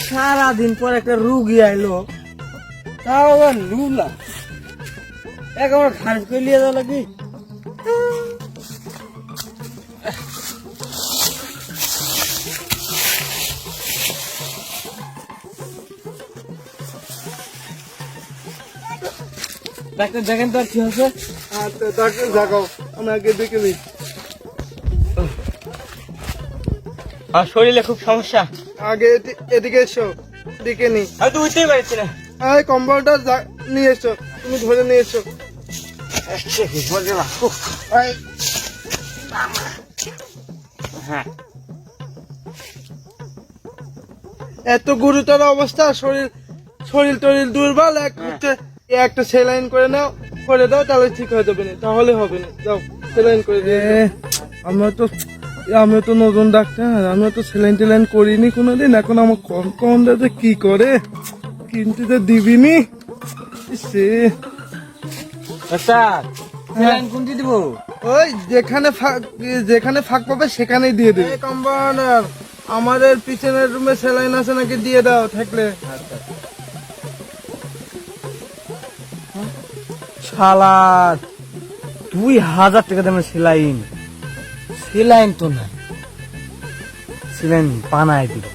সারাদিন পর একটা রুগী আইলো, তাও আবার লুলা একবার খারিজ করে নিয়ে যাওয়া লাগি। ডাক্তার দেখেন তো আর কি হচ্ছে। ডাক্তার দেখাও, আমি আগে দেখে নিই। আর শরীরে খুব সমস্যা, আগে এদিকে এসো, দেখে নি। আমি তো উঠতেই পারছি না। কম্পাউন্ডার নিয়ে এসো, তুমি ধরে নিয়ে এসো। হ্যাঁ, এত গুরুতর অবস্থা, শরীর শরীর টরিল দুর্বল, একটা সেলাইন করে নাও, করে দাও, তাহলে ঠিক হয়ে যাবে না, তাহলে হবে না। যাও সেলাইন করে দিয়ে। আমি তো নতুন ডাক্তার, আমি তো সেলাইন টেলাইন করিনি কোনোদিন। এখন আমার কম্পাউন্ডার কি করে, কিন্তু তো দিবিনি সে। ডাক্তার স্যালাইন কোনটি দিব? ওই যেখানে ফাঁক পাবে সেখানেই দিয়ে দেবে। কম্পাউন্ডার, আমাদের পিছনের রুমে সেলাইন আছে নাকি, দিয়ে দাও থাকলে। শালার 2000 টাকা দামের সেলাইন, সেলাইন তো নাই, সেলাইন বানায় দিব।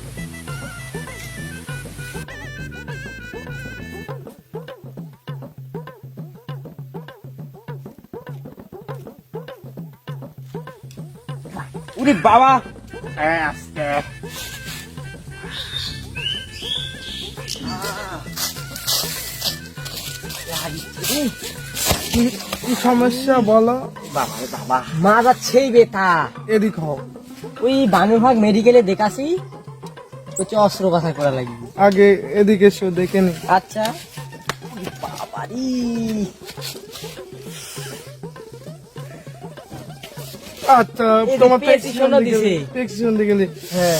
উরে বাবা, আস্তে কি সমস্যা বলো? বাবা রে বাবা, মা যাচ্ছেই বেতা। এদিক হও, ওই বানুরহাট মেডিকেলে দেখাছি, হচ্ছে অস্ত্রোপচার করা লাগবে। আগে এদিকে এসো, দেখে নি। আচ্ছা বাবারি, আচ্ছা তোমার প্রেসক্রিপশন দিছে। প্রেসক্রিপশন দিকে নি। হ্যাঁ,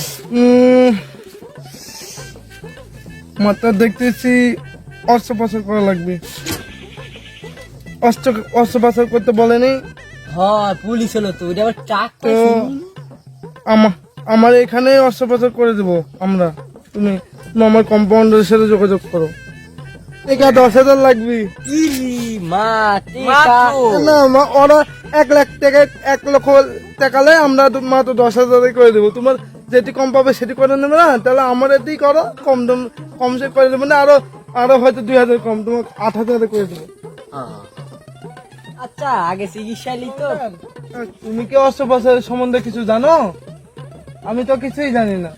মাত্রা দেখতেছি অস্ত্রোপচার করা লাগবে। অস্ত্রোপচার করতে বলেনি। হ্যাঁ পুলিশ হলো তো, ওটা আবার ট্রাক তো আমার এখানে অস্ত্রোপচার করে দেবো আমরা। তুমি আমার কম্পাউন্ডারের সাথে যোগাযোগ করো। টিকা 10,000 লাগবে। ইরি মা টিকা না ওরা 1 লাখ টাকা, 1 লক্ষ টাকালে আমরা মাত্র 10,000 করে দেবো। তোমার যেটি কম পাবে সেটি করে নেবে না, তাহলে আমার এটি করো, কমসে করে দেবো না, আরো হয়তো 2,000 কম, তোমাকে 8,000 করে দেবো। আচ্ছা আগে চিকিৎসা তো। তুমি কি অস্ত্রোপচারের সম্বন্ধে কিছু জানো? আমি তো কিছুই জানি না।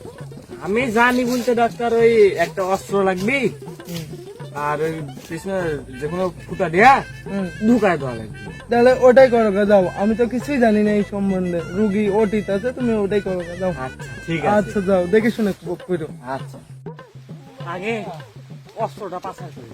আমি জানি বলতে ডাক্তার, ওই একটা অস্ত্র লাগবে, আর ওই পিছনে যে কোনো ফুটা দেয়া ঢুকায় দেওয়া লাগবে। তাহলে ওটাই করো গা, যাও। আমি তো কিছুই জানি না এই সম্বন্ধে। রুগী ওটিতে আছে, তুমি ওটাই করো গা, যাও। আচ্ছা ঠিক আছে। আচ্ছা যাও, দেখে শুনে করো। আচ্ছা, আগে অস্ত্রটা পাচার করি।